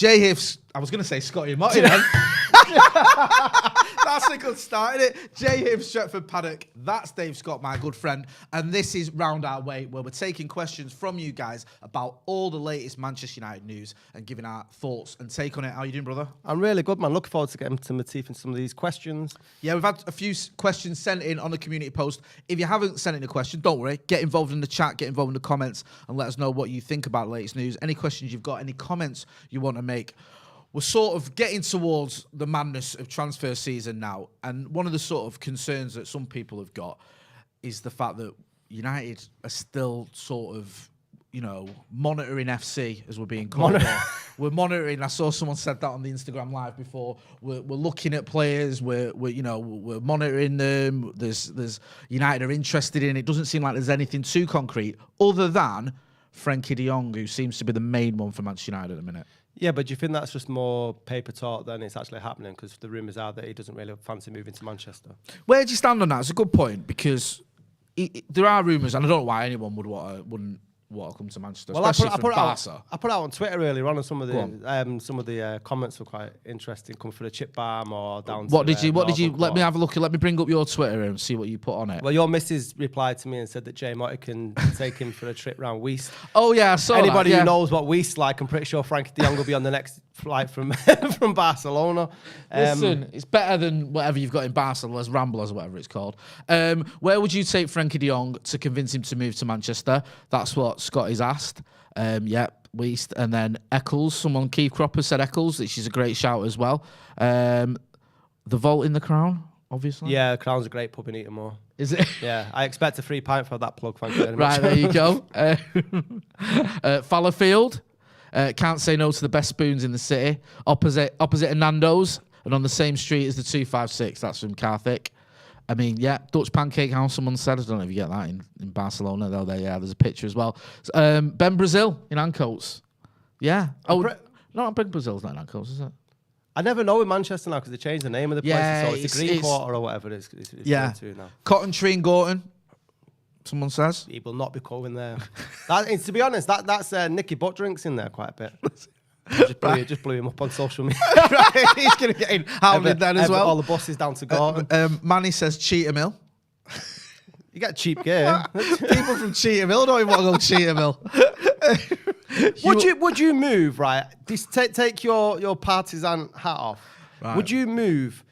Jay Hiff's, I was going to say Scotty And Motty then. That's a good start, isn't it? Jay Hiff, Stretford, Paddock. That's Dave Scott, my good friend. And this is Round Our Way, where we're taking questions from you guys about all the latest Manchester United news and giving our thoughts and take on it. How you doing, brother? I'm really good, man. Looking forward to getting to my teeth in some of these questions. Yeah, we've had a few questions sent in on the community post. If you haven't sent in a question, don't worry. Get involved in the chat, get involved in the comments, and let us know what you think about the latest news. Any questions you've got, any comments you want to make. We're sort of getting towards the madness of transfer season now. And one of the sort of concerns that some people have got is the fact that United are still sort of, you know, monitoring FC, as we're being called. We're monitoring. I saw someone said that on the Instagram Live before. We're looking at players. We're monitoring them. There's United are interested in it. Doesn't seem like there's anything too concrete other than Frenkie de Jong, who seems to be the main one for Manchester United at the minute. Yeah, but do you think that's just more paper talk than it's actually happening? Because the rumours are that he doesn't really fancy moving to Manchester. Where do you stand on that? It's a good point, because there are rumours, and I don't know why anyone wouldn't want to come to Manchester, especially from Barca. I put out on Twitter earlier on, and some of the comments were quite interesting. Come for the chip balm or down. What did you? Let me have a look. Let me bring up your Twitter and see what you put on it. Well, your missus replied to me and said that Jay Motty can take him for a trip round Weast. Oh yeah, I saw Anybody that, yeah. who knows what Weast's like, I'm pretty sure Frenkie de Jong will be on the next flight from from Barcelona. Listen, it's better than whatever you've got in Barcelona, Ramblers or whatever it's called. Where would you take Frenkie de Jong to convince him to move to Manchester? That's what Scotty's asked. Weast, and then Eccles. Someone, Keith Cropper, said Eccles, which is a great shout as well. The Vault in the Crown, obviously. Yeah, Crown's a great pub in Eatonmore. Is it? Yeah, I expect a free pint for that plug. Thank you very much. Right, there you go. Fallowfield. Can't say no to the best spoons in the city. Opposite of Nando's and on the same street as the 256. That's from Karthik. I mean, yeah, Dutch Pancake House, someone said. I don't know if you get that in Barcelona, though. There's a picture as well. Ben Brazil in Ancoats. Yeah. No, Ben Brazil's not in Ancoats, is it? I never know in Manchester now because they changed the name of the place. Yeah, so it's the Green Quarter or whatever it is. It's yeah. now. Cotton Tree and Gorton, someone says. He will not be going there. To be honest, that's Nicky Butt drinks in there quite a bit. Just blew him up on social media. Right, he's going to get in hounded then as well. All the buses down to Gorton. Manny says Cheetah Mill. You get cheap gear. People from Cheetah Mill don't even want to go Cheetah Mill. Would you move, right? Take your partisan hat off. Right. Would you move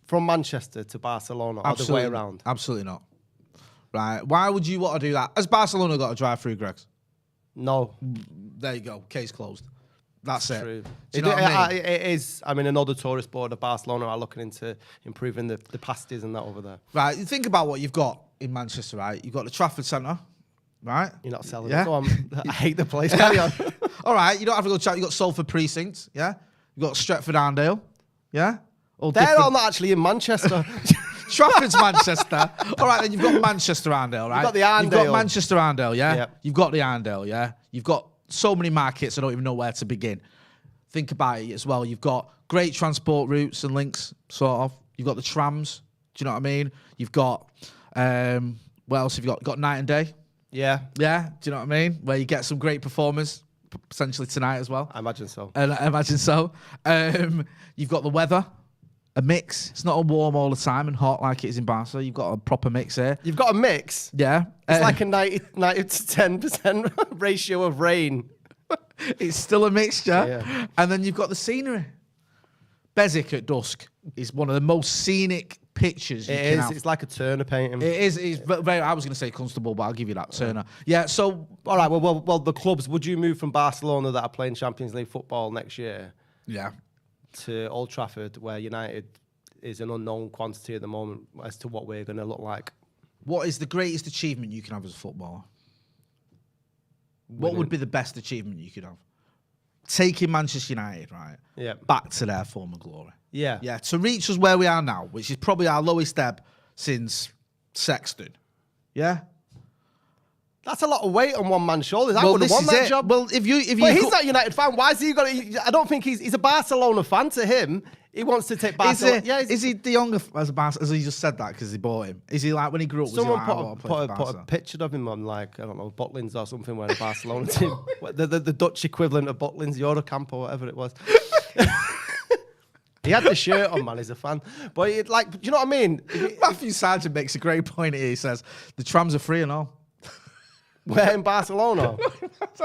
from Manchester to Barcelona or the way around? Absolutely not. Right. Why would you want to do that? Has Barcelona got to drive through, Greggs? No. There you go. Case closed. That's it. True. Do you know what I mean? It is. I mean, another tourist board of Barcelona are looking into improving the pasties and that over there. Right. You think about what you've got in Manchester, right? You've got the Trafford Centre, right? You're not selling it. Go on. I hate the place. Carry on. All right. You don't have to go chat. You've got Salford Precinct, yeah? You've got Stretford Arndale, yeah? They're all not actually in Manchester. Trafford's Manchester. All right, then you've got Manchester Arndale, right? You've got the Arndale. You've got Manchester Arndale, yeah? Yep. You've got the Arndale, yeah? You've got so many markets, I don't even know where to begin. Think about it as well. You've got great transport routes and links, sort of. You've got the trams. Do you know what I mean? You've got, what else have you got? You've got Night and Day. Yeah. Yeah, do you know what I mean? Where you get some great performers, potentially tonight as well. I imagine so. I imagine so. You've got the weather. A mix. It's not all warm all the time and hot like it is in Barca. You've got a proper mix here. You've got a mix? Yeah. It's like a 90 to 10% ratio of rain. It's still a mixture. Yeah. And then you've got the scenery. Beswick at dusk is one of the most scenic pictures you can have. It's like a Turner painting. It is. It's very, I was going to say Constable, but I'll give you that, Turner. Yeah, so... All right, well, the clubs, would you move from Barcelona that are playing Champions League football next year? Yeah. To Old Trafford, where United is an unknown quantity at the moment as to what we're going to look like. What is the greatest achievement you can have as a footballer? What would be the best achievement you could have? Taking Manchester United, right? Yeah. Back to their former glory. Yeah. Yeah, to reach us where we are now, which is probably our lowest ebb since Sexton. Yeah? That's a lot of weight on one man's shoulders. I Well, would have this won is that it. job. Well, if you But he's not a United fan. Why has he got? I don't think he's a Barcelona fan to him. He wants to take Barcelona. Is he De Jong as he just said that because he bought him? Is he like when he grew up? Someone was he like, put a picture of him on like I don't know Butlins or something wearing a Barcelona team, the Dutch equivalent of Butlins, Eurocamp or whatever it was. He had the shirt on, man. He's a fan, but do you know what I mean? Matthew Sargent makes a great point here. He says the trams are free and all. Where in Barcelona?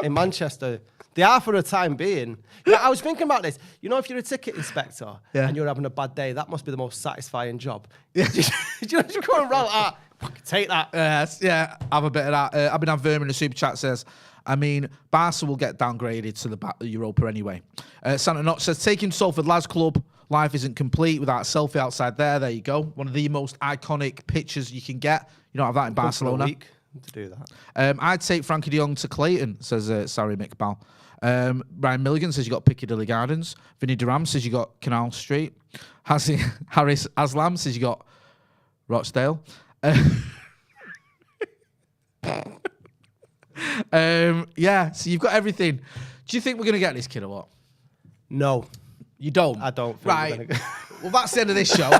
In Manchester. They are for the time being. Yeah, I was thinking about this. You know, if you're a ticket inspector and you're having a bad day, that must be the most satisfying job. Yeah. Do you just go around take that? Yeah, have a bit of that. I've been Vermin in the super chat says, I mean, Barca will get downgraded to the Europa anyway. Santa Notch says, taking Salford Lads Club, life isn't complete without a selfie outside there. There you go. One of the most iconic pictures you can get. You don't have that in Barcelona. To do that. I'd take Frankie de Jong to Clayton, says Sarri McBall. Ryan Milligan says you got Piccadilly Gardens. Vinny Duram says you got Canal Street. Harris Aslam says you got Rochdale. Yeah, so you've got everything. Do you think we're going to get this kid or what? No. You don't? I don't. Right. Well, that's the end of this show.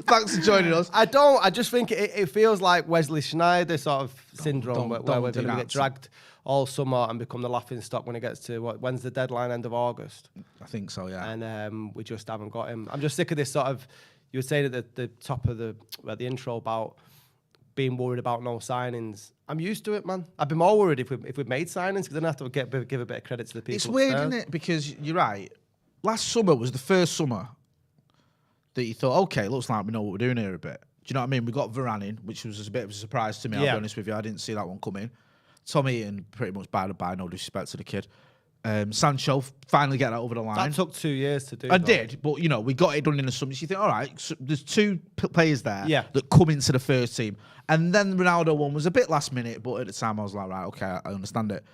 Thanks for joining us. I don't. I just think it feels like Wesley Sneijder sort of syndrome where we're going to get dragged all summer and become the laughing stock when it gets to when's the deadline? End of August. I think so, yeah. And we just haven't got him. I'm just sick of this sort of. You were saying at the top of the intro about being worried about no signings. I'm used to it, man. I'd be more worried if we'd made signings because then I have to give a bit of credit to the people. It's weird, isn't it? Because you're right. Last summer was the first summer that you thought, okay, looks like we know what we're doing here a bit. Do you know what I mean? We got Varane in, which was a bit of a surprise to me, I'll be honest with you. I didn't see that one coming. Tom Eaton pretty much by no disrespect to the kid. Sancho finally get that over the line. That took 2 years to do. I did, but you know, we got it done in the summer. So you think, all right, so there's two players there that come into the first team. And then Ronaldo one was a bit last minute, but at the time I was like, right, okay, I understand it.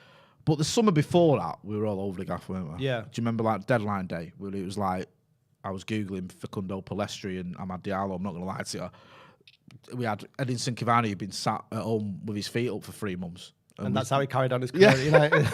But the summer before that, we were all over the gaff, weren't we? Yeah. Do you remember like deadline day where it was like, I was Googling Facundo Palestri and Amad Diallo, I'm not going to lie to you. We had Edinson Cavani who'd been sat at home with his feet up for 3 months. And that's how he carried on his career at United.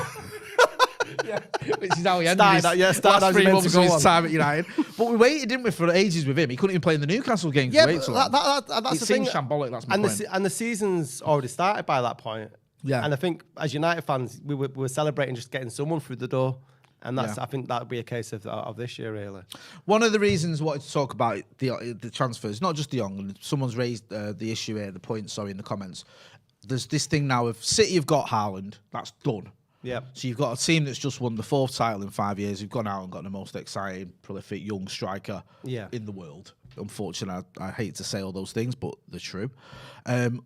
Yeah, which is how he ended his last 3 months of his time at United. But we waited, didn't we, for ages with him. He couldn't even play in the Newcastle games. Yeah, but that's the thing. Shambolic, that's my point. And the season's already started by that point. Yeah. And I think as United fans, we were celebrating just getting someone through the door. And I think that would be a case of this year, really. One of the reasons I wanted to talk about the transfers, not just De Jong, someone's raised the issue here, the point, in the comments. There's this thing now of City have got Haaland, that's done. Yeah. So you've got a team that's just won the 4th title in 5 years. You've gone out and got the most exciting, prolific young striker in the world. Unfortunately, I hate to say all those things, but they're true.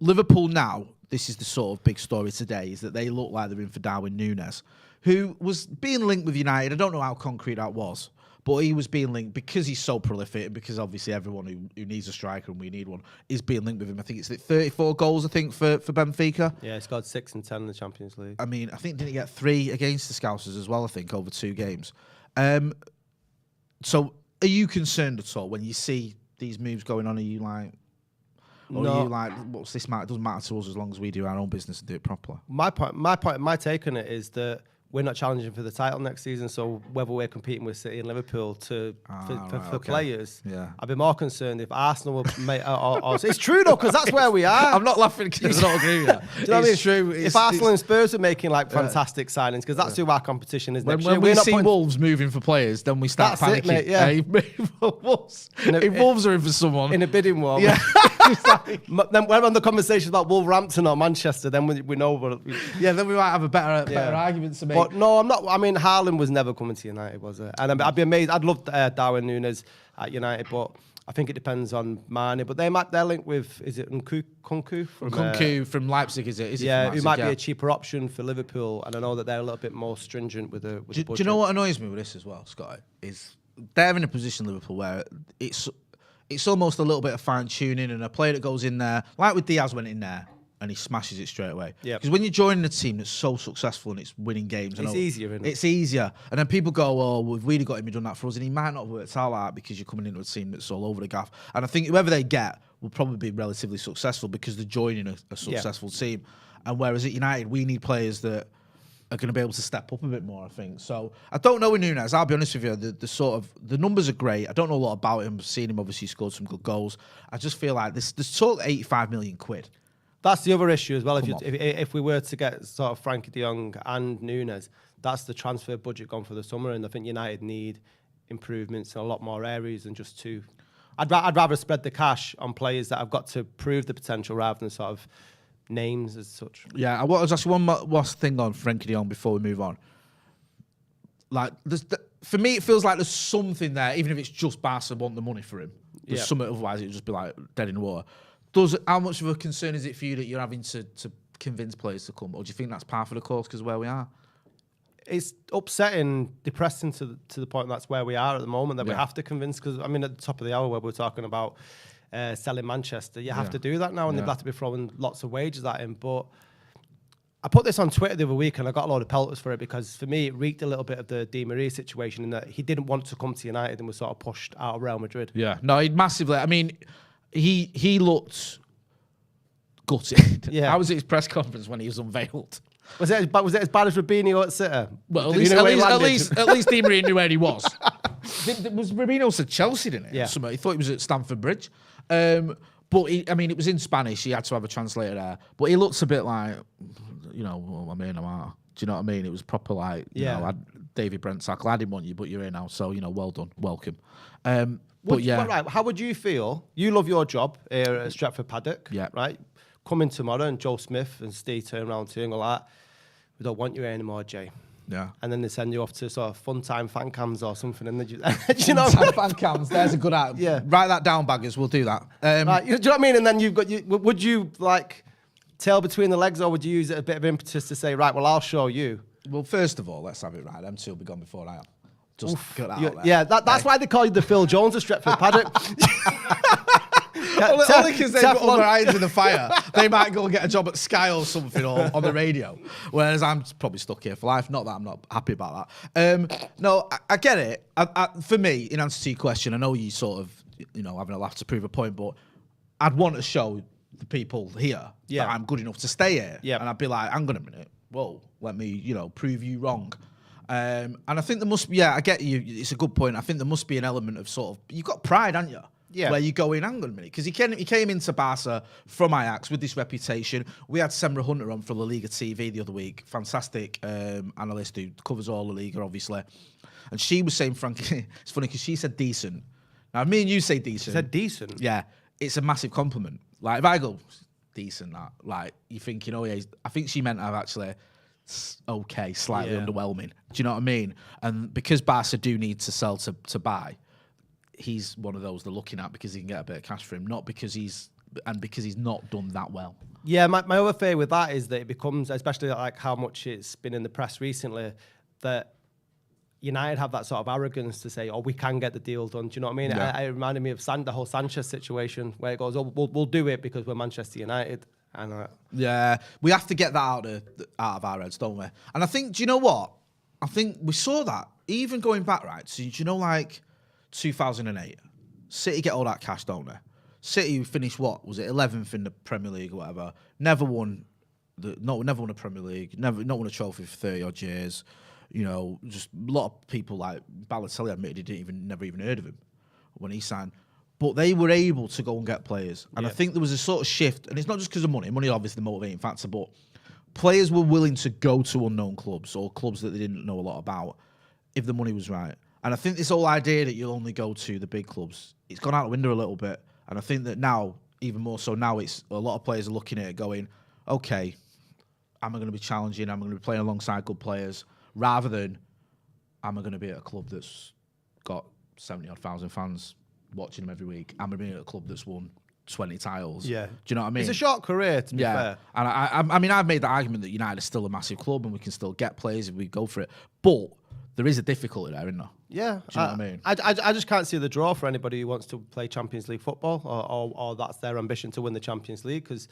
Liverpool now, this is the sort of big story today, is that they look like they're in for Darwin Nunez, who was being linked with United. I don't know how concrete that was, but he was being linked because he's so prolific and because obviously everyone who needs a striker, and we need one, is being linked with him. I think it's 34 goals, for Benfica. Yeah, he scored 6 and 10 in the Champions League. I mean, I think didn't he get 3 against the Scousers as well, I think, over 2 games. So are you concerned at all when you see these moves going on? Are you like... Or are you like, what's this matter? It doesn't matter to us as long as we do our own business and do it properly. My take on it is that we're not challenging for the title next season, so whether we're competing with City and Liverpool for players, I'd be more concerned if Arsenal were it's true though, because that's where we are. I'm not laughing because I don't agree with that. Do you know what I mean? It's true. If Arsenal and Spurs are making like fantastic signings, because that's who our competition is next year. When we see Wolves moving for players, then we start panicking. Mate, if Wolves are in for someone in a bidding war, then when on the conversations about Wolverhampton or Manchester, then we know. Then we might have a better argument to make. But no, I'm not. I mean, Haaland was never coming to United, was it? And I'd be amazed. I'd love Darwin Nunez at United, but I think it depends on Mane. But they're linked with, is it Nkunku from Leipzig? Is it? Who might be a cheaper option for Liverpool. And I know that they're a little bit more stringent with the budget. Do you know what annoys me with this as well, Scott? Is they're in a position, Liverpool, where it's almost a little bit of fine tuning, and a player that goes in there, like with Diaz, went in there and he smashes it straight away. Because when you're joining a team that's so successful and it's winning games, it's easier, isn't it? It's easier. And then people go, oh, we've really got him, he's done that for us. And he might not have worked out like that because you're coming into a team that's all over the gaff. And I think whoever they get will probably be relatively successful because they're joining a successful team. And whereas at United, we need players that are going to be able to step up a bit more, I think. So I don't know with Nunez. I'll be honest with you. The numbers are great. I don't know a lot about him. I've seen him obviously scored some good goals. I just feel like this sort of 85 million quid. That's the other issue as well. If we were to get sort of Frenkie de Jong and Nunez, that's the transfer budget gone for the summer, and I think United need improvements in a lot more areas than just two. I'd rather spread the cash on players that have got to prove the potential rather than sort of names as such. Yeah, I was actually one last thing on Frenkie de Jong before we move on. Like, for me, it feels like there's something there, even if it's just Barca want the money for him. There's something, otherwise it would just be like dead in the water. How much of a concern is it for you that you're having to convince players to come, or do you think that's par for the course because of where we are? It's upsetting, depressing to the point that's where we are at the moment, that we have to convince, because, I mean, at the top of the hour where we're talking about selling Manchester, you have to do that now, and they've got to be throwing lots of wages at him. But I put this on Twitter the other week, and I got a lot of pelters for it, because for me, it reeked a little bit of the Di Maria situation in that he didn't want to come to United and was sort of pushed out of Real Madrid. Yeah, no, he massively. I mean, he looked gutted. Yeah. How was it his press conference when he was unveiled? Was it as bad as Robinho at City? Well, at least Di Maria knew where he was. Was Robinho said Chelsea, didn't he? Yeah. He thought he was at Stamford Bridge. But it was in Spanish. He had to have a translator there. But he looks a bit like, I'm in, I'm out. Do you know what I mean? It was proper like, David Brent tackle. I didn't want you, but you're here now. So, well done. Welcome. Right, how would you feel? You love your job here at Stretford Paddock, right? Come in tomorrow and Joe Smith and Steve turn around to you and go like, we don't want you here anymore, Jay. Yeah. And then they send you off to sort of fun time fan cams or something. And then fan cams, there's a good ad. Yeah. Write that down, baggers. We'll do that. Right, do you know what I mean? And then would you like tail between the legs, or would you use it a bit of impetus to say, right, well, I'll show you? Well, first of all, let's have it right. Them two will be gone before I am. Just get that out there. Yeah, that's why they call you the Phil Jones of Stretford Paddock. Only because they've got other irons in the fire. They might go and get a job at Sky or something, or on the radio. Whereas I'm probably stuck here for life. Not that I'm not happy about that. No, I get it. For me, in answer to your question, I know you sort of, having a laugh to prove a point, but I'd want to show the people here that I'm good enough to stay here. Yeah. And I'd be like, hang on a minute. Whoa, let me, prove you wrong. And I think there must be, I get you, it's a good point. I think there must be an element of sort of, you've got pride, haven't you? Yeah. Where you go in, hang on a minute. Because he came into Barca from Ajax with this reputation. We had Semra Hunter on for La Liga TV the other week. Fantastic analyst who covers all La Liga, obviously. And she was saying, Frenkie, it's funny because she said decent. Now, me and you say decent. She said decent? Yeah. It's a massive compliment. Like, if I go, decent, that, like, you're thinking, oh, yeah, I think she meant I've actually... okay, slightly underwhelming. Do you know what I mean? And because Barca do need to sell to buy, he's one of those they're looking at because he can get a bit of cash for him, not because he's not done that well. Yeah, my other fear with that is that it becomes, especially like how much it's been in the press recently, that United have that sort of arrogance to say, oh, we can get the deal done. Do you know what I mean? Yeah. It reminded me of the whole Sanchez situation where it goes, oh, we'll do it because we're Manchester United. And yeah, we have to get that out of our heads, don't we? And I think, do you know what? I think we saw that even going back, right? So, do you know, like 2008, City get all that cash, don't they? City finished what was it, 11th in the Premier League or whatever? Never won a Premier League, not won a trophy for 30 odd years. Just a lot of people like Balotelli admitted he never even heard of him when he signed. But they were able to go and get players. And I think there was a sort of shift, and it's not just because of money. Money is obviously the motivating factor, but players were willing to go to unknown clubs or clubs that they didn't know a lot about if the money was right. And I think this whole idea that you'll only go to the big clubs, it's gone out the window a little bit. And I think that now, even more so now, it's a lot of players are looking at it going, okay, am I going to be challenging? Am I going to be playing alongside good players? Rather than, am I going to be at a club that's got 70,000 odd fans watching them every week? I'm going to be at a club that's won 20 titles. Yeah. Do you know what I mean? It's a short career, to be fair. And I mean, I've made the argument that United is still a massive club and we can still get players if we go for it. But there is a difficulty there, isn't there? Yeah. Do you know what I mean? I just can't see the draw for anybody who wants to play Champions League football or that's their ambition to win the Champions League, because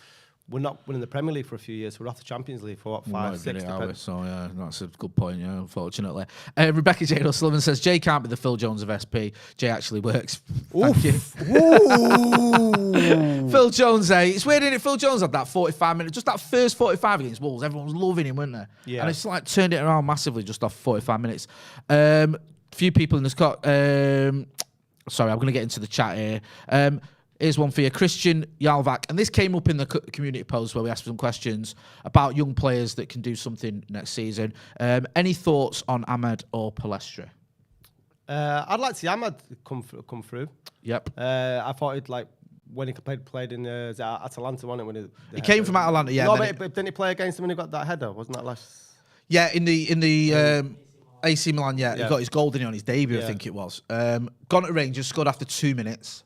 we're not winning the Premier League for a few years. We're off the Champions League for what, 5, 6? So yeah, that's a good point. Yeah, unfortunately, Rebecca Jane O'Sullivan says Jay can't be the Phil Jones of SP. Jay actually works. Thank you. Phil Jones, it's weird, isn't it? Phil Jones had that 45 minutes, just that first 45 against Wolves. Everyone was loving him, weren't they? Yeah. And it's like turned it around massively just off 45 minutes. Few people in the Scott. Sorry, I'm going to get into the chat here. Here's one for you, Christian Yalvac. And this came up in the community post where we asked some questions about young players that can do something next season. Any thoughts on Ahmed or Palestra? I'd like to see Ahmed come through. Yep. I thought he'd when he played in Atalanta, wasn't it? He came from Atalanta, yeah. No, but didn't he play against him when he got that header? Wasn't that last? Yeah, in the AC Milan, yeah. He got his goal, didn't he, on his debut, I think it was. Gone to Rangers, scored after 2 minutes.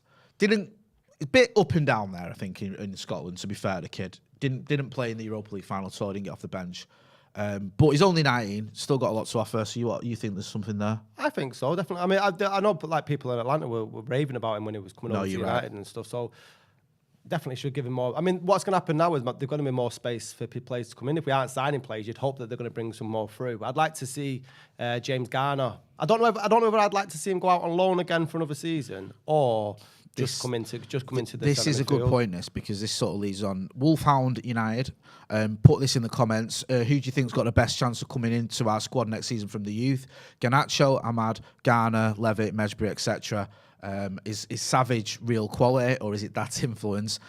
A bit up and down there, I think, in Scotland, to be fair to the kid. Didn't play in the Europa League final, so didn't get off the bench. But he's only 19, still got a lot to offer. So you think there's something there? I think so, definitely. I mean, I know people in Atlanta were raving about him when he was coming over to United and stuff. So definitely should give him more. I mean, what's going to happen now is there's going to be more space for players to come in. If we aren't signing players, you'd hope that they're going to bring some more through. I'd like to see James Garner. I don't know whether I'd like to see him go out on loan again for another season or just come into the. This is a good point, because this sort of leads on. Wolfhound United, put this in the comments. Who do you think's got the best chance of coming into our squad next season from the youth? Garnacho, Ahmad, Garner, Levitt, Mejbri, etc. Is Savage real quality, or is it that influence?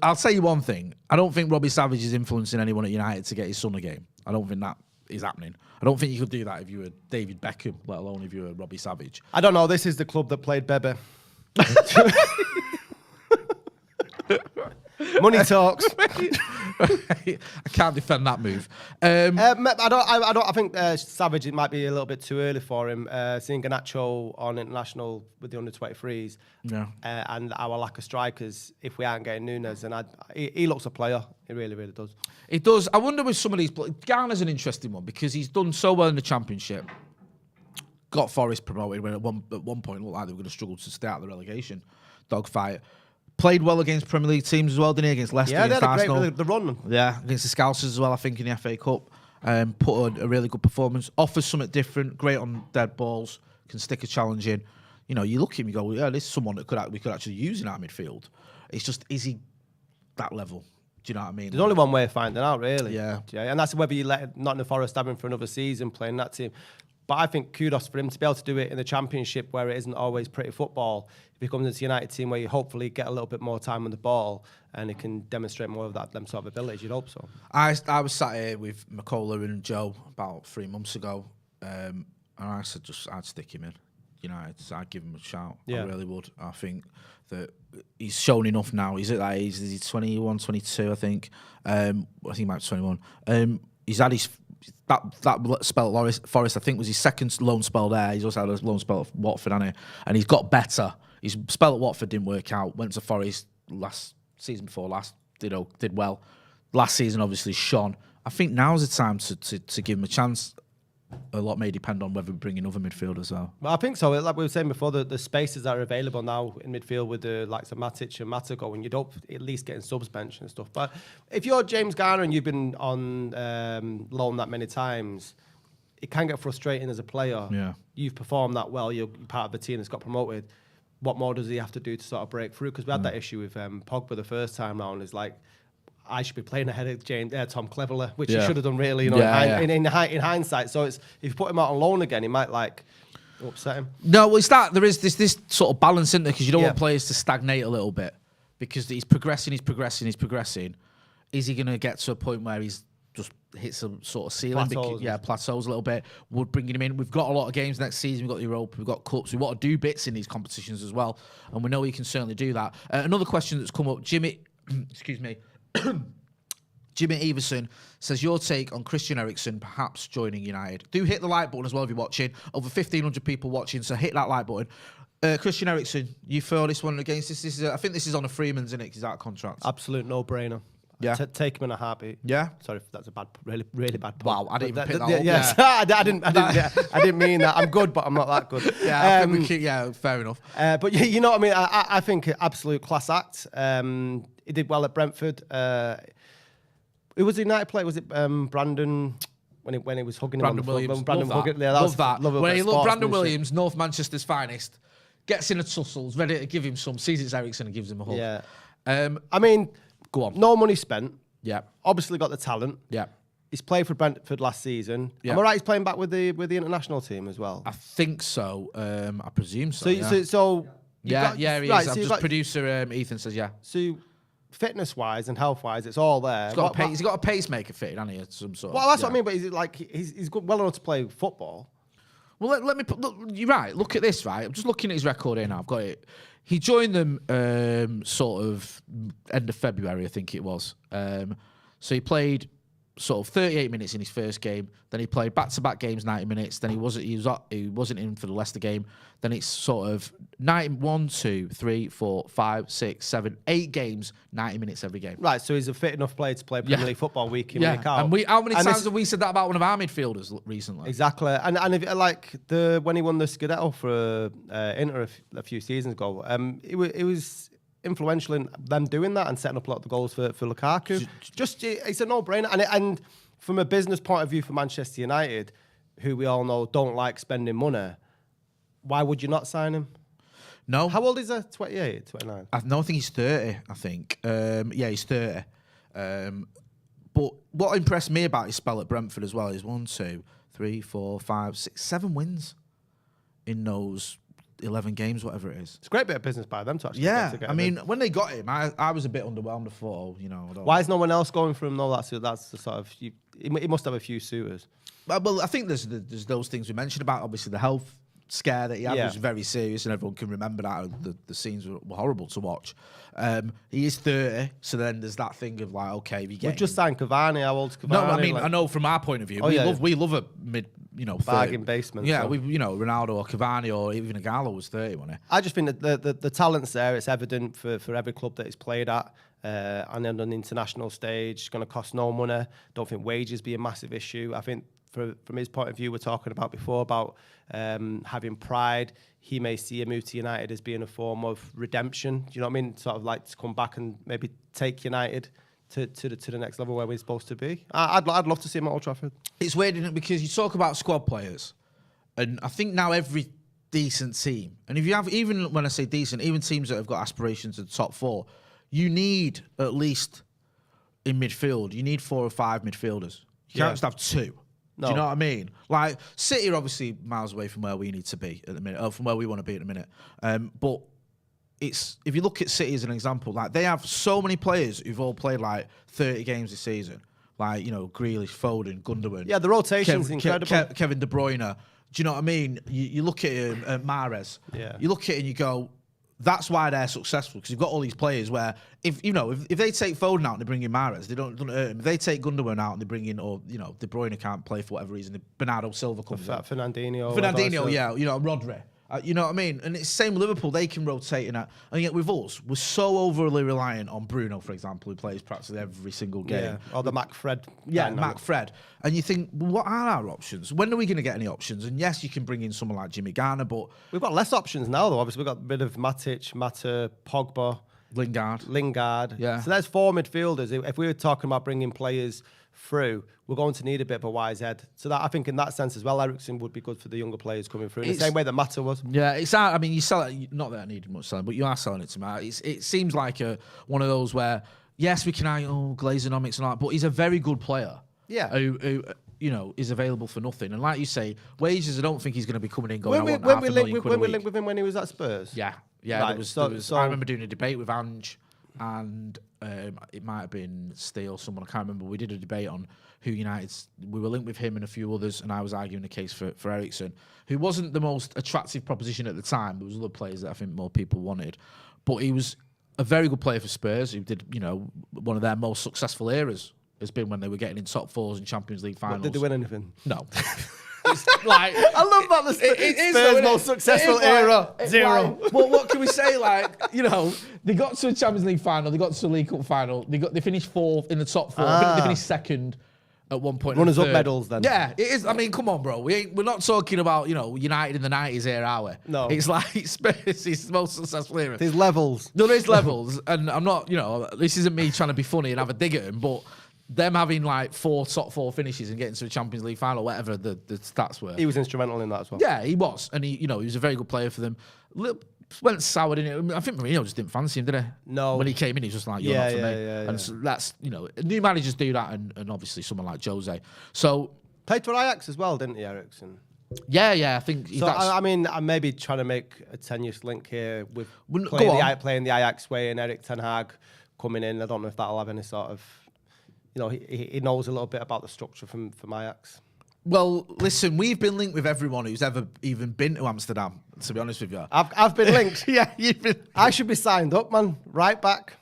I'll tell you one thing. I don't think Robbie Savage is influencing anyone at United to get his son a game. I don't think that is happening. I don't think you could do that if you were David Beckham, let alone if you were Robbie Savage. I don't know. This is the club that played Bebe. Money talks. I can't defend that move. I think Savage, it might be a little bit too early for him. Seeing Garnacho on international with the under-23s, and our lack of strikers. If we aren't getting Nunez, and he looks a player. He really, really does. He does. I wonder with some of these. Garner's an interesting one because he's done so well in the Championship. Got Forest promoted when at one point it looked like they were going to struggle to stay out of the relegation dogfight. Played well against Premier League teams as well, didn't he? Against Leicester, yeah, they had Arsenal. the run. Yeah, against the Scousers as well, I think, in the FA Cup. Put a really good performance. Offers something different. Great on dead balls. Can stick a challenge in. You know, you look at him, you go, yeah, this is someone that we could actually use in our midfield. It's just, is he that level? Do you know what I mean? There's only one way of finding out, really. Yeah. And that's whether you let Nottingham Forest have him for another season playing that team. But I think kudos for him to be able to do it in the Championship where it isn't always pretty football. If he comes into the United team where you hopefully get a little bit more time on the ball and he can demonstrate more of them sort of abilities, you'd hope so. I was sat here with McCullough and Joe about 3 months ago, and I said I'd stick him in. I'd give him a shout. Yeah. I really would. I think that he's shown enough now. He's at that age. He's 21, 22, I think. I think he might be 21. He's had his... That spell at Forest, I think, was his second loan spell there. He's also had a loan spell at Watford, hasn't he? And he's got better. His spell at Watford didn't work out. Went to Forest season before last, did well. Last season, obviously, shone. I think now's the time to give him a chance. A lot may depend on whether we bring in other midfielders. Well, I think so. Like we were saying before, the spaces that are available now in midfield with the likes of Matic and Mata going, you'd hope at least getting subs bench and stuff. But if you're James Garner and you've been on loan that many times, it can get frustrating as a player. Yeah. You've performed that well. You're part of the team that's got promoted. What more does he have to do to sort of break through? Because we had that issue with Pogba the first time round. It's like, I should be playing ahead of Tom Cleverley, which he should have done really, in hindsight. So it's if you put him out on loan again, he might upset him. No, well, there is this sort of balance in there because you don't want players to stagnate a little bit because he's progressing. Is he going to get to a point where he's just hits some sort of ceiling? Plateaus a little bit. We're bringing him in. We've got a lot of games next season. We've got the Europa, we've got cups. We want to do bits in these competitions as well, and we know he can certainly do that. Another question that's come up, Jimmy, excuse me. Jimmy Everson says, your take on Christian Eriksen perhaps joining United. Do hit the like button as well if you're watching. Over 1,500 people watching, so hit that like button. Christian Eriksen, you feel this one against this? I think this is on a Freeman's, isn't it? He's out of contract. Absolute no-brainer. Yeah. Take him in a heartbeat. Yeah. Sorry if that's a really, really bad point. Wow, I didn't even pick that up. Yes. I didn't mean that. I'm good, but I'm not that good. Yeah, fair enough. But you know what I mean? I think absolute class act. He did well at Brentford. Who was the United player? Was it Brandon? When he was hugging him on the Williams. Brandon Love hugging, that. yeah, Love that. When he looked Brandon sportsmanship. Williams, North Manchester's finest, gets in a tussle, ready to give him some, sees it's Eriksen and gives him a hug. Yeah. I mean, go on. No money spent. Yeah. Obviously got the talent. Yeah. He's played for Brentford last season. Yeah. Am I right? He's playing back with the international team as well. I think so. I presume so. So he is. Right, Just producer Ethan says yeah. So fitness-wise and health-wise, it's all there. He's got a pacemaker fitted, hasn't he? Of some sort. Well, that's what I mean. But he's good, well enough to play football. Well, let me put. Look, you're right. Look at this. Right, I'm just looking at his record here now. I've got it. He joined them sort of end of February, I think it was. So he played sort of 38 minutes in his first game. Then he played back-to-back games, 90 minutes. Then he wasn't in for the Leicester game. Then it's sort of 1, 2, 3, 4, 5, 6, 7, 8 games, 90 minutes every game. Right, so he's a fit enough player to play Premier League football week in, week out. And how many times have we said that about one of our midfielders recently? Exactly. And if, when he won the Scudetto for Inter a few seasons ago, it was influential in them doing that and setting up a lot of the goals for Lukaku. It's a no-brainer. And from a business point of view for Manchester United, who we all know don't like spending money, why would you not sign him? No. How old is he? 28, 29? I think he's 30, I think. He's 30. But what impressed me about his spell at Brentford as well is 1, 2, 3, 4, 5, 6, 7 wins in those 11 games, whatever it is. It's a great bit of business by them to actually get to get I him mean, in. when they got him, I was a bit underwhelmed. I thought, why is no one else going for him? No, that's the sort of... He must have a few suitors. Well, I think there's those things we mentioned about, obviously, the health scare that he had was very serious, and everyone can remember that. The scenes were horrible to watch. He is 30, so then there's that thing of like, okay, if you get... We've just signed Cavani. How old's Cavani? No, I mean, I know from our point of view, we love a mid, bargain basement. Yeah, so. Ronaldo or Cavani or even Igalo was 30, wasn't he? I just think that the talent's there. It's evident for every club that he's played at. And then on the international stage, it's going to cost no money. Don't think wages be a massive issue. I think from his point of view, we're talking about before about having pride. He may see a move to United as being a form of redemption. Do you know what I mean? Sort of like to come back and maybe take United to the next level where we're supposed to be. I'd love to see him at Old Trafford. It's weird, isn't it? Because you talk about squad players, and I think now every decent team, and if you have, even when I say decent, even teams that have got aspirations of the top 4, you need at least in midfield, you need 4 or 5 midfielders. You can't just have 2. No. Do you know what I mean? Like, City are obviously miles away from where we need to be at the minute, or from where we want to be at the minute. But it's, if you look at City as an example, like they have so many players who've all played like 30 games this season. Like, Grealish, Foden, Gundogan. Yeah, the rotation's incredible. Kevin De Bruyne. Do you know what I mean? You look at Mahrez. Yeah. You look at it and you go, that's why they're successful, because you've got all these players where if they take Foden out and they bring in Mahrez, they don't hurt him. If they take Gundogan out and they bring in, or De Bruyne can't play for whatever reason, Bernardo Silva comes out. Fernandinho, Rodri. You know what I mean? And it's the same with Liverpool. They can rotate in that. And yet with us, we're so overly reliant on Bruno, for example, who plays practically every single game. Yeah, or the McFred. Yeah, McFred. And you think, well, what are our options? When are we going to get any options? And yes, you can bring in someone like Jimmy Garner, but... We've got less options now, though. Obviously, we've got a bit of Matic, Mata, Pogba. Lingard. Yeah. So there's 4 midfielders. If we were talking about bringing players through, we're going to need a bit of a wise head. So that I think in that sense as well, Eriksen would be good for the younger players coming through in the same way that Mata was. Yeah, I mean, you sell it. Not that I needed much selling, but you are selling it to me. It seems like one of those where, yes, we can Glazonomics and all that, but he's a very good player. Yeah. Who is available for nothing. And like you say, wages, I don't think he's going to be coming in going, when we linked with him when he was at Spurs? Yeah. Right, there was I remember doing a debate with Ange, and it might have been Steele, someone, I can't remember. We did a debate on who United's... We were linked with him and a few others, and I was arguing the case for Eriksen, who wasn't the most attractive proposition at the time. There was other players that I think more people wanted. But he was a very good player for Spurs, who did, one of their most successful eras has been when they were getting in top 4s in Champions League finals. Did they win anything? No. It's like, I love that. Spurs' most successful era, 0. Like, well, what can we say? They got to a Champions League final, they got to a League Cup final, they finished 4th in the top 4. I think they finished 2nd at one point. Runners up medals then. Yeah, it is. I mean, come on, bro. We're not talking about United in the 90s here, are we? No. It's like Spurs is the most successful era. There's levels. There is levels, and I'm not. This isn't me trying to be funny and have a dig at him, but them having like 4 top 4 finishes and getting to the Champions League final, whatever the stats were. He was instrumental in that as well. Yeah, he was, and he was a very good player for them. Went sour, didn't it? I think Mourinho just didn't fancy him, did he? No. When he came in, he was just like, "You're not for me." Yeah. And so that's new managers do that, and obviously someone like Jose. So played for Ajax as well, didn't he, Eriksen? Yeah, I think. So I mean, I'm maybe trying to make a tenuous link here with Go playing the Ajax way and Erik ten Hag coming in. I don't know if that'll have any sort of, he knows a little bit about the structure from Ajax. Well, listen, we've been linked with everyone who's ever even been to Amsterdam. To be honest with you, I've been linked. Yeah, you've been. I should be signed up, man. Right back.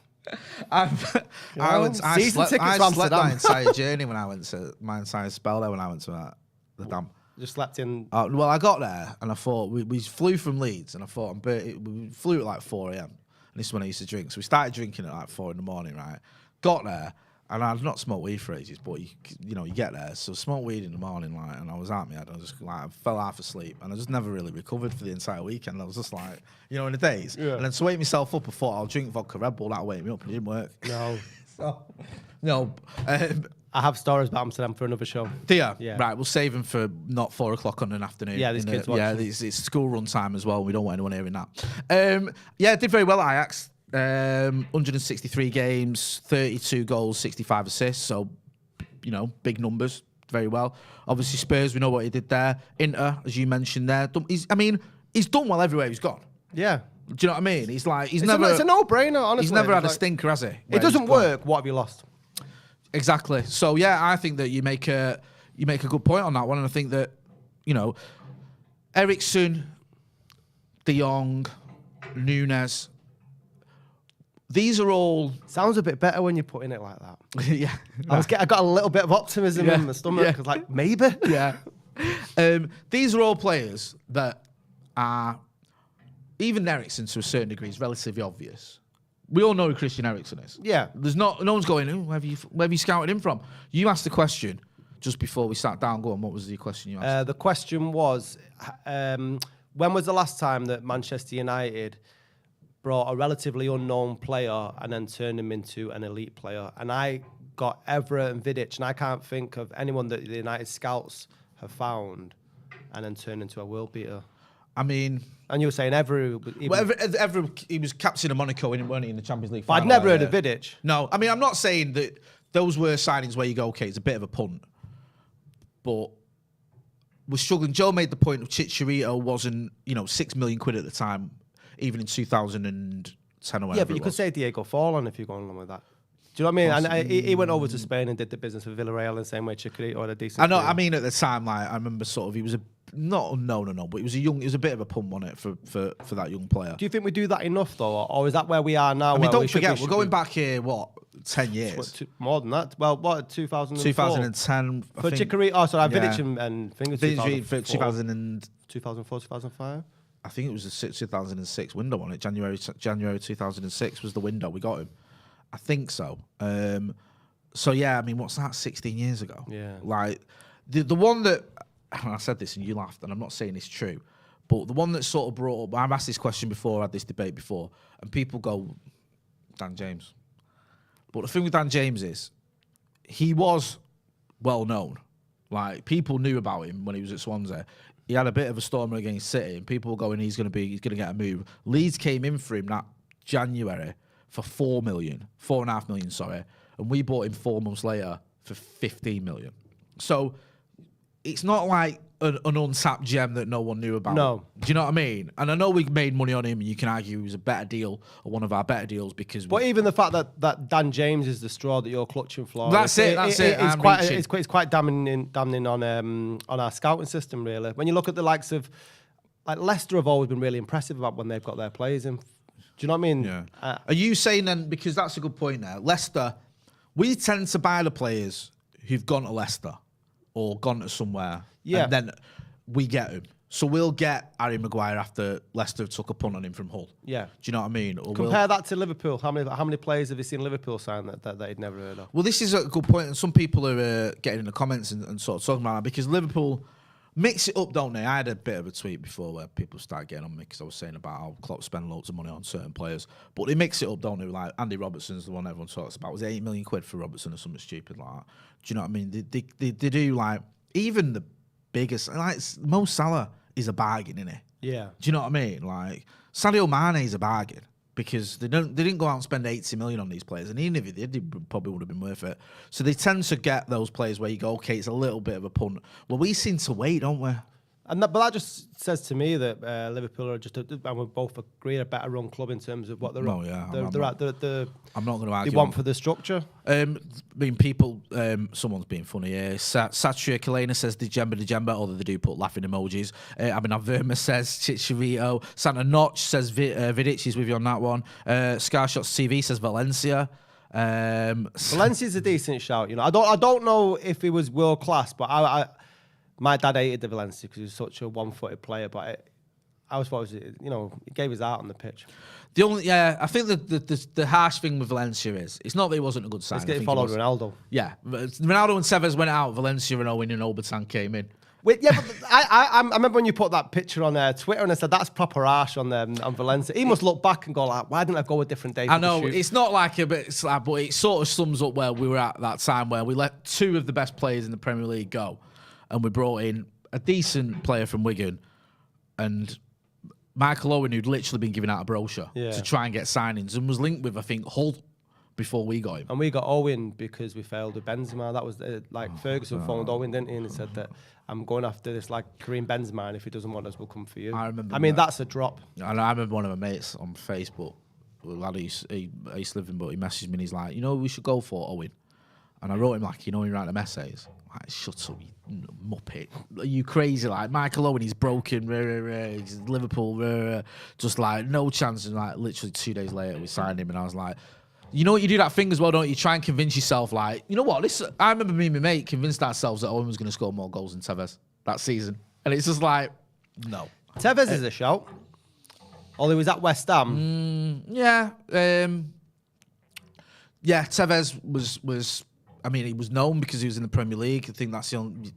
I slept that entire journey when I went to my entire spell there when I went to the Dam. Just slept in. Well, I got there and I thought we flew from Leeds and I thought we flew at like 4 a.m. and this is when I used to drink. So we started drinking at like 4 in the morning, right? Got there and I'd not smoked weed for ages, but you get there. So smoked weed in the morning, like, and I was at me. I just I fell half asleep and I just never really recovered for the entire weekend. I was just like, in the days. Yeah. And then to wake myself up, I thought I'll drink vodka Red Bull. That'll wake me up. And it didn't work. No. I have stories about Amsterdam for another show. Do you? Yeah. Right, we'll save them for not 4 o'clock on an afternoon. Yeah, these kids watching. Yeah, it's school run time as well. We don't want anyone hearing that. Did very well at Ajax. 163 games, 32 goals, 65 assists. So, big numbers. Very well. Obviously, Spurs, we know what he did there. Inter, as you mentioned there. He's done well everywhere he's gone. Yeah. Do you know what I mean? It's a no-brainer, honestly. He's never had a stinker, has he? It doesn't work. What have you lost? Exactly. So yeah, I think that you make a good point on that one, and I think that Eriksen, De Jong, Nunez, these are all sounds a bit better when you're putting it like that. Yeah, I got a little bit of optimism in my stomach because like maybe yeah. These are all players that are, even Eriksen to a certain degree is relatively obvious. We all know who Christian Eriksen is. Yeah. There's no one's going, where have you scouted him from? You asked the question just before we sat down. Go on, what was the question you asked? The question was, when was the last time that Manchester United brought a relatively unknown player and then turned him into an elite player? And I got Evra and Vidic, and I can't think of anyone that the United scouts have found and then turned into a world beater. I mean... And you were saying Evra, he was captain of Monaco, weren't he, in the Champions League final? I'd never heard of Vidic. No, I mean, I'm not saying that those were signings where you go, okay, it's a bit of a punt. But we're struggling. Joe made the point of Chicharito wasn't, 6 million quid at the time, even in 2010 or whatever. Yeah, but you could say Diego Forlan if you're going along with that. Do you know what I mean? And he went over to Spain and did the business with Villarreal in the same way Chicharito had a decent I know, career. I mean, at the time, like, I remember sort of, he was but it was a bit of a pump on it for that young player. Do you think we do that enough though, or is that where we are now? I mean, don't forget, we're going back here, 10 years? More than that. Well, 2004? 2010. For Chicharito, Vidic and Finger 2004, 2004, 2005? I think it was the 2006 window on it. January 2006 was the window we got him. I think so. So yeah, I mean, what's that? 16 years ago. Yeah. Like the one that, and I said this and you laughed, and I'm not saying it's true, but the one that sort of brought up, I've asked this question before, I had this debate before, and people go, Dan James. But the thing with Dan James is, he was well known. Like, people knew about him when he was at Swansea. He had a bit of a stormer against City, and people were going, he's going to get a move. Leeds came in for him that January for 4.5 million, and we bought him 4 months later for 15 million. So it's not like an untapped gem that no one knew about. No. Do you know what I mean? And I know we made money on him, and you can argue he was a better deal, or one of our better deals, because... But even the fact that Dan James is the straw that you're clutching for... That's it. It's quite damning on our scouting system, really. When you look at the likes of... Like, Leicester have always been really impressive about when they've got their players in. Do you know what I mean? Yeah. Are you saying then, because that's a good point there, Leicester, we tend to buy the players who've gone to Leicester or gone to somewhere, and then we get him. So we'll get Harry Maguire after Leicester took a punt on him from Hull. Yeah. Do you know what I mean? Or compare that to Liverpool. How many players have you seen Liverpool sign that they'd never heard of? Well, this is a good point, and some people are getting in the comments and sort of talking about that, because Liverpool mix it up, don't they? I had a bit of a tweet before where people started getting on me because I was saying about how Klopp spend loads of money on certain players. But they mix it up, don't they? Like Andy Robertson's the one everyone talks about. Was it 8 million quid for Robertson or something stupid like that? Do you know what I mean? They do like, even the biggest, like Mo Salah is a bargain, isn't it? Yeah. Do you know what I mean? Like Sadio Mane is a bargain. Because they didn't go out and spend 80 million on these players, and even if they did, it probably would have been worth it. So they tend to get those players where you go, okay, it's a little bit of a punt. Well, we seem to wait, don't we? But that just says to me that Liverpool are just, and we both agree, a better run club in terms of what they're Oh, yeah. I'm not going to argue. They want for the structure. I mean, people, someone's being funny here. Satria Kalena says Djemba, although they do put laughing emojis. Verma says Chicharito. Santa Notch says Vidic is with you on that one. Scarshots TV says Valencia. Valencia's a decent shout. You know, I don't know if he was world class, but my dad hated the Valencia because he was such a one-footed player. But I was thought, you know, he gave his heart on the pitch. I think the harsh thing with Valencia is it's not that he wasn't a good signing. He's getting followed Ronaldo. Yeah, Ronaldo and Tevez went out. Valencia and Owen and Obertan came in. But I remember when you put that picture on Twitter and I said that's proper harsh on Valencia. He must look back and go like, why didn't I go a different day? I know it's not like a bit, but it sort of sums up where we were at that time where we let two of the best players in the Premier League go, and we brought in a decent player from Wigan and Michael Owen, who'd literally been giving out a brochure to try and get signings, and was linked with, I think, Hull before we got him. And we got Owen because we failed with Benzema. That was Ferguson phoned Owen, didn't he? And he said that I'm going after this like Karim Benzema, and if he doesn't want us, we'll come for you. I remember. I mean, that's a drop. And I remember one of my mates on Facebook, a lad he used to live in, but he messaged me and he's like, you know, we should go for Owen. And I wrote him like, you know, when you write them essays, like, shut up, you muppet. Are you crazy? Like, Michael Owen, he's broken, he's Liverpool, just like, no chance. And like, literally 2 days later, we signed him, and I was like, you know what, you do that thing as well, don't you? Try and convince yourself, like, you know what, I remember me and my mate convinced ourselves that Owen was going to score more goals than Tevez that season. And it's just like, no. Tevez is a shout. Although he was at West Ham. Yeah, Tevez was. I mean, he was known because he was in the Premier League. I think that's the only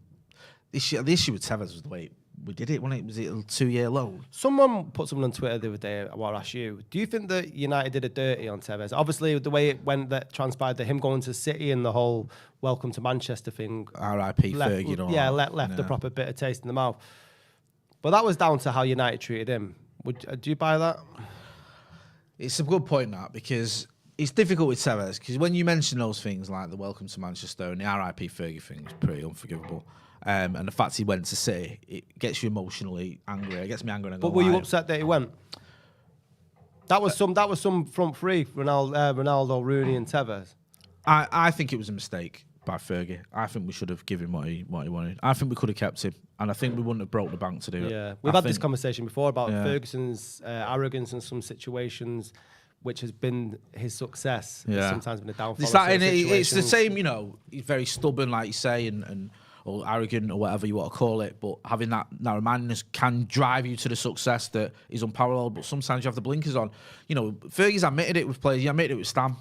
issue. The issue with Tevez was the way we did it, wasn't it? Was it a 2-year loan? Someone put something on Twitter the other day. Well, I'll ask you. Do you think that United did a dirty on Tevez? Obviously, the way it went, that transpired, that him going to City and the whole welcome to Manchester thing. R.I.P. Fergie. Yeah, left a proper bitter taste in the mouth. But that was down to how United treated him. Do you buy that? It's a good point, that, because it's difficult with Tevez, because when you mention those things like the welcome to Manchester and the R.I.P. Fergie thing is pretty unforgivable. And the fact he went to City, it gets you emotionally angry. It gets me angry. But were you upset that he went? That was some front three, Ronaldo, Rooney and Tevez. I think it was a mistake by Fergie. I think we should have given him what he wanted. I think we could have kept him, and I think we wouldn't have broke the bank to do it. Yeah, we've had this conversation before about Ferguson's arrogance in some situations, which has been his success. Yeah. Sometimes been a downfall. It's the same, you know, he's very stubborn, like you say, and or arrogant or whatever you want to call it, but having that narrow-mindedness can drive you to the success that is unparalleled, but sometimes you have the blinkers on. You know, Fergie's admitted it with players. He admitted it with Stam.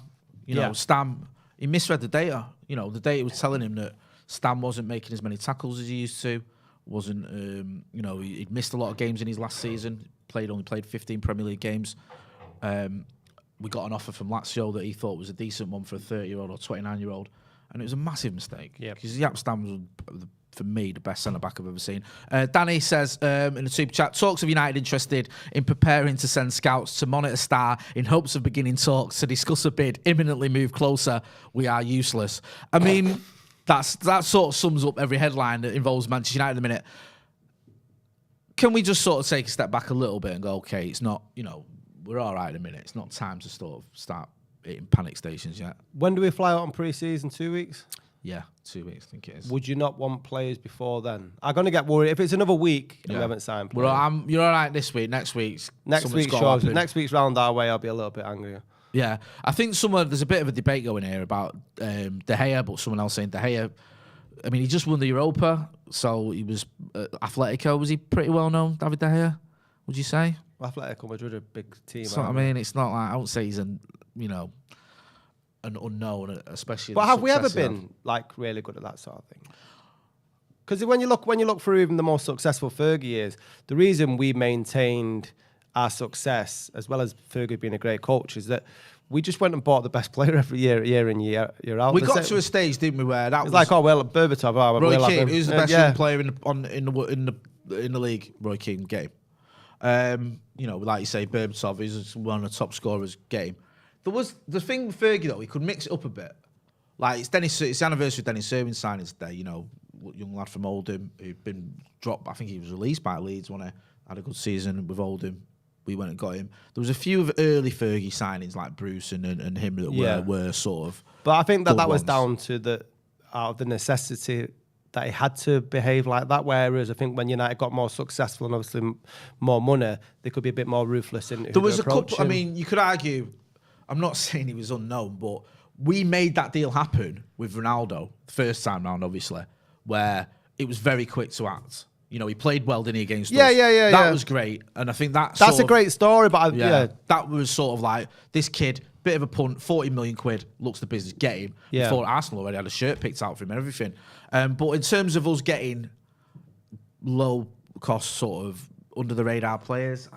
You know, Stam, he misread the data. You know, the data was telling him that Stam wasn't making as many tackles as he used to, wasn't, you know, he'd missed a lot of games in his last season, only played 15 Premier League games. We got an offer from Lazio that he thought was a decent one for a 30-year-old or 29-year-old. And it was a massive mistake. Yeah, because Jaap Stam was, for me, the best centre-back I've ever seen. Danny says in the super chat, talks of United interested in preparing to send scouts to monitor Star in hopes of beginning talks to discuss a bid, imminently move closer. We are useless. I mean, that sort of sums up every headline that involves Manchester United at the minute. Can we just sort of take a step back a little bit and go, okay, it's not, you know, we're all right in a minute. It's not time to sort of start hitting panic stations yet. When do we fly out on pre-season? 2 weeks? Yeah, 2 weeks, I think it is. Would you not want players before then? I'm going to get worried. If it's another week and we haven't signed players. You're all right this week. Next week's round our way, I'll be a little bit angrier. Yeah. I think there's a bit of a debate going here about De Gea, but someone else saying De Gea, I mean, he just won the Europa, so he was Atletico. Was he pretty well known, David De Gea, would you say? Atletico Madrid are a big team. So I mean, it's not like, I wouldn't say he's an unknown, especially. But have we ever been like really good at that sort of thing? Because when you look through even the most successful Fergie years, the reason we maintained our success, as well as Fergie being a great coach, is that we just went and bought the best player every year in, year out. We got to a stage, didn't we, where that was like, Berbatov. Roy Keane, who's the best young player in the league. Roy Keane game. Like you say, Berbatov is one of the top scorers game. There was the thing with Fergie though, he could mix it up a bit. Like it's the anniversary of Dennis Irwin's signing today. Young lad from Oldham who'd been dropped. I think he was released by Leeds when he had a good season with Oldham. We went and got him. There was a few of early Fergie signings like Bruce and him that were sort of. But I think that was down to the necessity that he had to behave like that. Whereas I think when United got more successful and obviously more money, they could be a bit more ruthless in. There was a couple. I mean, you could argue. I'm not saying he was unknown, but we made that deal happen with Ronaldo the first time round, obviously, where it was very quick to act. He played well, didn't he, against us? Yeah. That was great. And I think that's a great story, but that was sort of like, this kid, bit of a punt, 40 million quid, looks the business, get him. Before Arsenal already had a shirt picked out for him and everything. But in terms of us getting low-cost sort of under-the-radar players...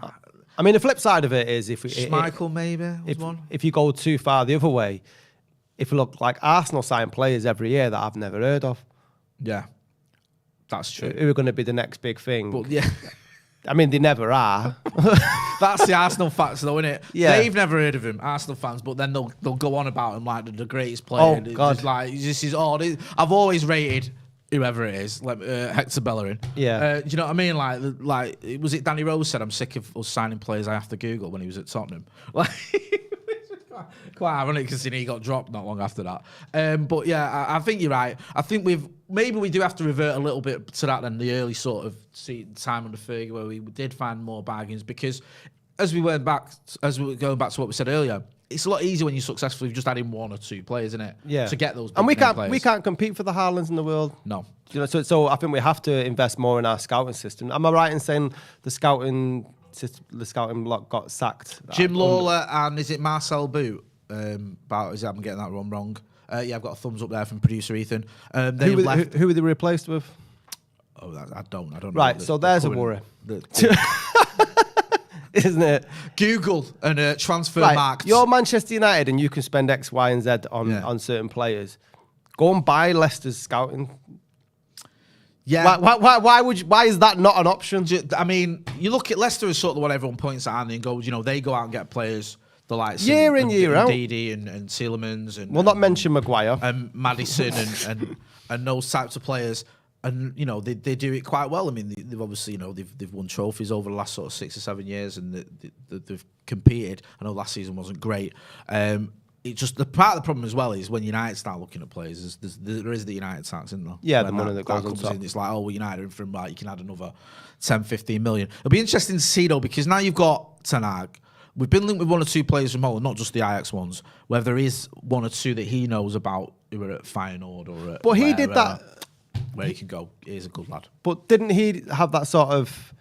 I mean, the flip side of it is Schmeichel maybe was one. If you go too far the other way, if you look like Arsenal sign players every year that I've never heard of. Yeah. That's true. Who are going to be the next big thing? But yeah, I mean they never are. That's the Arsenal facts, though, isn't it? Yeah, they've never heard of him, Arsenal fans, but then they'll go on about him like the greatest player. Oh God! I've always rated whoever it is, like Hector Bellerin. Yeah, do you know what I mean? Like was it Danny Rose said, "I'm sick of us signing players I have to Google" when he was at Tottenham. Like. Quite ironic because he got dropped not long after that. But yeah, I think you're right. I think maybe we do have to revert a little bit to that than the early sort of time under Fergie where we did find more bargains, because as we were going back to what we said earlier, it's a lot easier when you're successful if you're just adding one or two players, isn't it? Yeah. To get those. And we players. can't compete for the Haalands in the world. No. So I think we have to invest more in our scouting system. Am I right in saying the scouting block got sacked? Jim Lawler and is it Marcel Boot? I'm getting that wrong. Yeah, I've got a thumbs up there from producer Ethan. Who were they replaced with? Oh, I don't know. Right, so there's a worry. Isn't it? Google and transfer marks. You're Manchester United and you can spend X, Y, and Z on certain players. Go and buy Leicester's scouting. Yeah. Why is that not an option? I mean, you look at Leicester as sort of the one everyone points at and goes, they go out and get players. The likes year in, year out. Didi and Tielemans and we'll not mention Maguire and Maddison and those types of players, and they do it quite well. I mean, they've obviously they've won trophies over the last sort of 6 or 7 years, and they've competed. I know last season wasn't great. It just the part of the problem as well is when United start looking at players, there is the United tax, isn't there? Yeah, when the money that goes on top. It's like, United are from you can add another 10, 15 million. It'll be interesting to see though, because now you've got Ten Hag. We've been linked with one or two players from Holland, not just the Ajax ones, where there is one or two that he knows about who are at Feyenoord or at he did that where he can go. He's a good lad. But didn't he have that sort of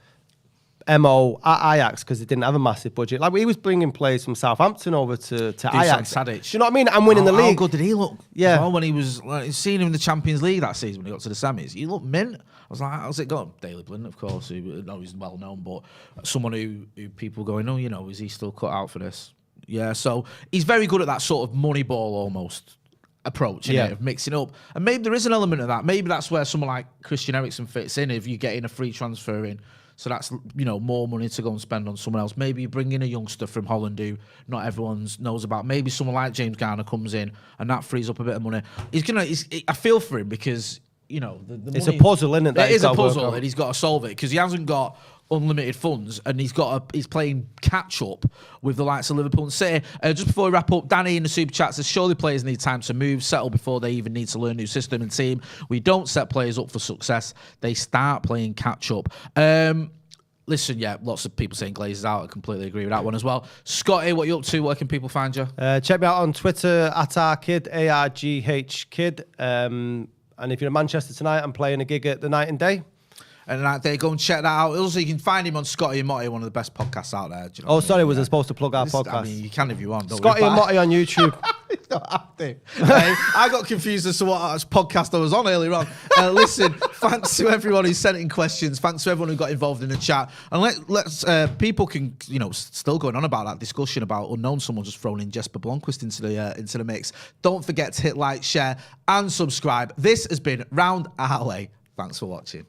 MO at Ajax because he didn't have a massive budget? Like he was bringing players from Southampton over to Ajax. Tadic. Do you know what I mean? And winning the league. How good did he look? Yeah. Well, when he was seeing him in the Champions League that season when he got to the semis, he looked mint. I was like, how's it going? Daley Blind, of course, he's well known, but someone who people going, is he still cut out for this? Yeah, so he's very good at that sort of money ball almost approach, of mixing up. And maybe there is an element of that. Maybe that's where someone like Christian Eriksen fits in if you get in a free transfer in. So that's, more money to go and spend on someone else. Maybe you bring in a youngster from Holland who not everyone knows about. Maybe someone like James Garner comes in and that frees up a bit of money. I feel for him because, the it's money, a puzzle, isn't it? It is a puzzle and he's got to solve it because he hasn't got unlimited funds and he's playing catch up with the likes of Liverpool and City. Just before we wrap up, Danny in the super chat says, surely players need time to move, settle before they even need to learn new system and team. We don't set players up for success. They start playing catch up. Listen, lots of people saying Glazers out. I completely agree with that one as well. Scotty, what are you up to? Where can people find you? Check me out on Twitter at @arkid, ARGH kid. And if you're in Manchester tonight, I'm playing a gig at the Night and Day. And that day, go and check that out. Also, you can find him on Scotty and Motty, one of the best podcasts out there. Was I supposed to plug our podcast? I mean, you can if you want. Scotty and Motty on YouTube. You don't have to. I got confused as to what podcast I was on earlier on. Listen, thanks to everyone who sent in questions. Thanks to everyone who got involved in the chat. And let's people can, still going on about that discussion about unknown someone just thrown in Jesper Blomqvist into the mix. Don't forget to hit like, share, and subscribe. This has been Round Alley. Thanks for watching.